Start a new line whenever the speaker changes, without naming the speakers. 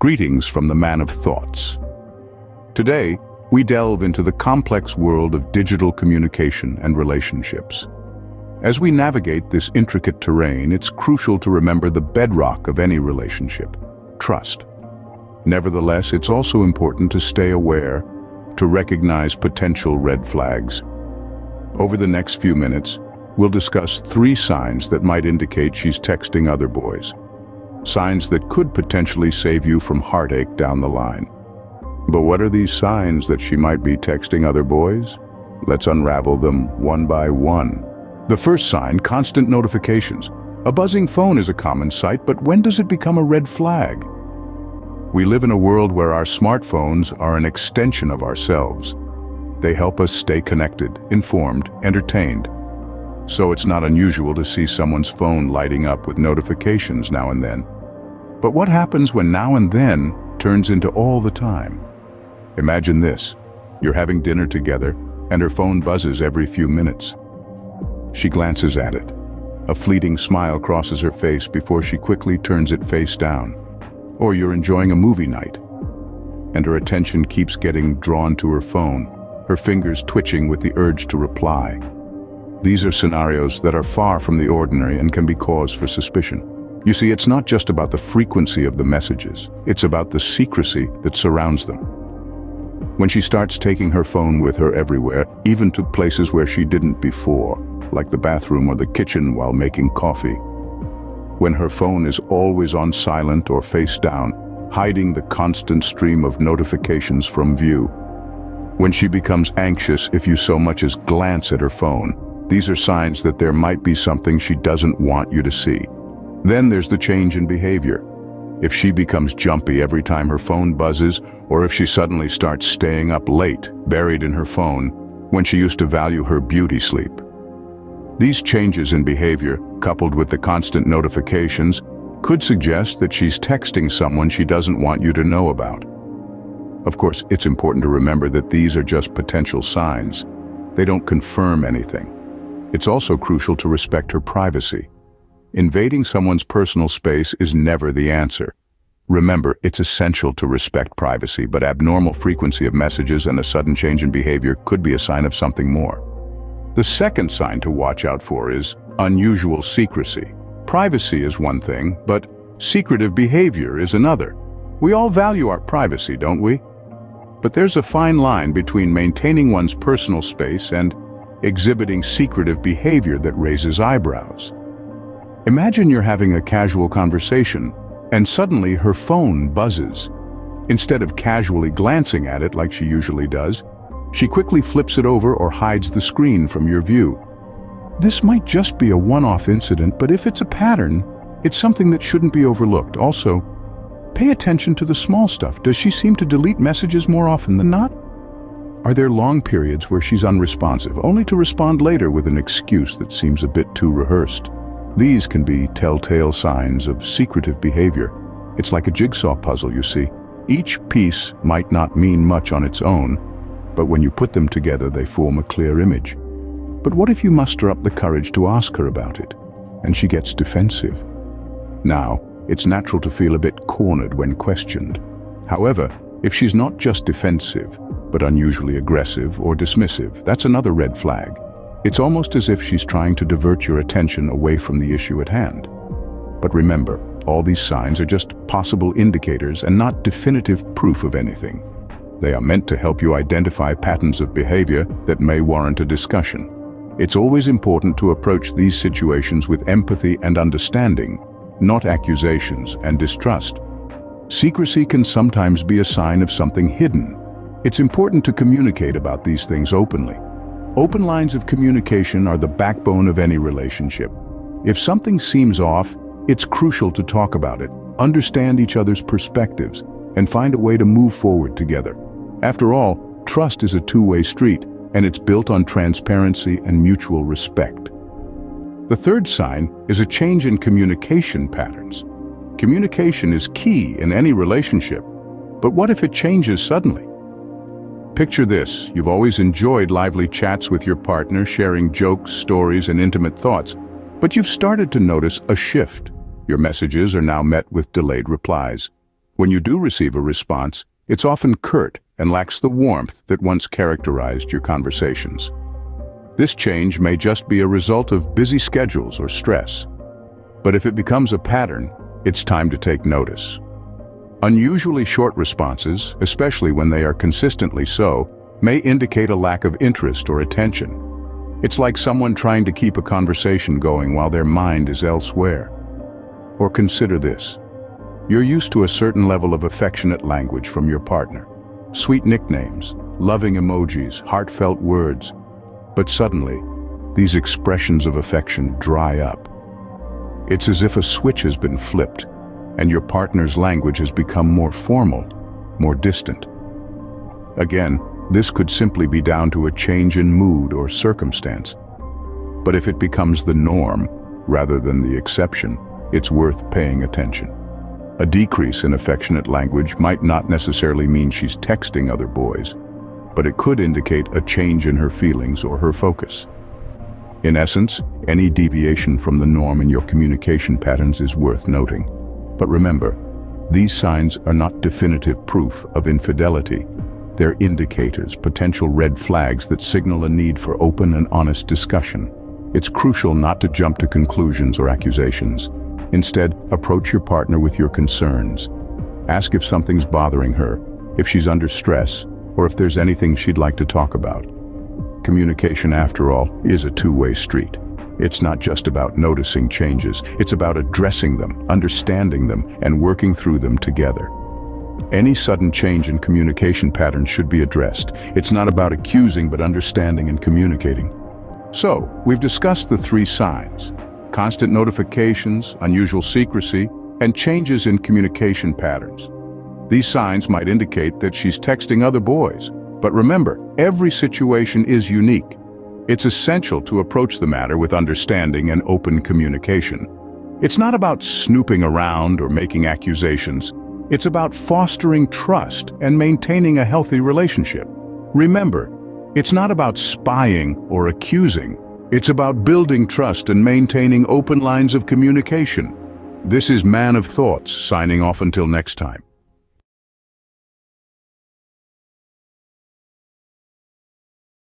Greetings from the man of thoughts. Today, we delve into the complex world of digital communication and relationships. As we navigate this intricate terrain, it's crucial to remember the bedrock of any relationship: trust. Nevertheless, it's also important to stay aware, to recognize potential red flags. Over the next few minutes, we'll discuss 3 signs that might indicate she's texting other boys. Signs that could potentially save you from heartache down the line. But what are these signs that she might be texting other boys? Let's unravel them one by one. The first sign: constant notifications. A buzzing phone is a common sight, but when does it become a red flag? We live in a world where our smartphones are an extension of ourselves. They help us stay connected, informed, entertained. So it's not unusual to see someone's phone lighting up with notifications now and then. But what happens when now and then turns into all the time? Imagine this: you're having dinner together, and her phone buzzes every few minutes. She glances at it. A fleeting smile crosses her face before she quickly turns it face down. Or you're enjoying a movie night, and her attention keeps getting drawn to her phone, her fingers twitching with the urge to reply. These are scenarios that are far from the ordinary and can be cause for suspicion. You see, it's not just about the frequency of the messages, it's about the secrecy that surrounds them. When she starts taking her phone with her everywhere, even to places where she didn't before, like the bathroom or the kitchen while making coffee. When her phone is always on silent or face down, hiding the constant stream of notifications from view. When she becomes anxious if you so much as glance at her phone, these are signs that there might be something she doesn't want you to see. Then there's the change in behavior. If she becomes jumpy every time her phone buzzes, or if she suddenly starts staying up late, buried in her phone, when she used to value her beauty sleep. These changes in behavior, coupled with the constant notifications, could suggest that she's texting someone she doesn't want you to know about. Of course, it's important to remember that these are just potential signs. They don't confirm anything. It's also crucial to respect her privacy. Invading someone's personal space is never the answer. Remember, it's essential to respect privacy, but abnormal frequency of messages and a sudden change in behavior could be a sign of something more. The second sign to watch out for is unusual secrecy. Privacy is one thing, but secretive behavior is another. We all value our privacy, don't we? But there's a fine line between maintaining one's personal space and exhibiting secretive behavior that raises eyebrows. Imagine you're having a casual conversation, and suddenly her phone buzzes. Instead of casually glancing at it like she usually does, she quickly flips it over or hides the screen from your view. This might just be a one-off incident, but if it's a pattern, it's something that shouldn't be overlooked. Also, pay attention to the small stuff. Does she seem to delete messages more often than not? Are there long periods where she's unresponsive, only to respond later with an excuse that seems a bit too rehearsed? These can be telltale signs of secretive behavior. It's like a jigsaw puzzle, you see. Each piece might not mean much on its own, but when you put them together, they form a clear image. But what if you muster up the courage to ask her about it, and she gets defensive? Now, it's natural to feel a bit cornered when questioned. However, if she's not just defensive, but unusually aggressive or dismissive, that's another red flag. It's almost as if she's trying to divert your attention away from the issue at hand. But remember, all these signs are just possible indicators and not definitive proof of anything. They are meant to help you identify patterns of behavior that may warrant a discussion. It's always important to approach these situations with empathy and understanding, not accusations and distrust. Secrecy can sometimes be a sign of something hidden. It's important to communicate about these things openly. Open lines of communication are the backbone of any relationship. If something seems off, it's crucial to talk about it, understand each other's perspectives, and find a way to move forward together. After all, trust is a two-way street, and it's built on transparency and mutual respect. The third sign is a change in communication patterns. Communication is key in any relationship, but what if it changes suddenly? Picture this: you've always enjoyed lively chats with your partner, sharing jokes, stories, and intimate thoughts, but you've started to notice a shift. Your messages are now met with delayed replies. When you do receive a response, it's often curt and lacks the warmth that once characterized your conversations. This change may just be a result of busy schedules or stress. But if it becomes a pattern, it's time to take notice. Unusually short responses, especially when they are consistently so, may indicate a lack of interest or attention. It's like someone trying to keep a conversation going while their mind is elsewhere. Or consider this. You're used to a certain level of affectionate language from your partner. Sweet nicknames, loving emojis, heartfelt words. But suddenly, these expressions of affection dry up. It's as if a switch has been flipped, and your partner's language has become more formal, more distant. Again, this could simply be down to a change in mood or circumstance. But if it becomes the norm, rather than the exception, it's worth paying attention. A decrease in affectionate language might not necessarily mean she's texting other boys, but it could indicate a change in her feelings or her focus. In essence, any deviation from the norm in your communication patterns is worth noting. But remember, these signs are not definitive proof of infidelity. They're indicators, potential red flags that signal a need for open and honest discussion. It's crucial not to jump to conclusions or accusations. Instead, approach your partner with your concerns. Ask if something's bothering her, if she's under stress, or if there's anything she'd like to talk about. Communication, after all, is a two-way street. It's not just about noticing changes, it's about addressing them, understanding them, and working through them together. Any sudden change in communication patterns should be addressed. It's not about accusing, but understanding and communicating. So, we've discussed the three signs: constant notifications, unusual secrecy, and changes in communication patterns. These signs might indicate that she's texting other boys. But remember, every situation is unique. It's essential to approach the matter with understanding and open communication. It's not about snooping around or making accusations. It's about fostering trust and maintaining a healthy relationship. Remember, it's not about spying or accusing. It's about building trust and maintaining open lines of communication. This is Man of Thoughts, signing off until next time.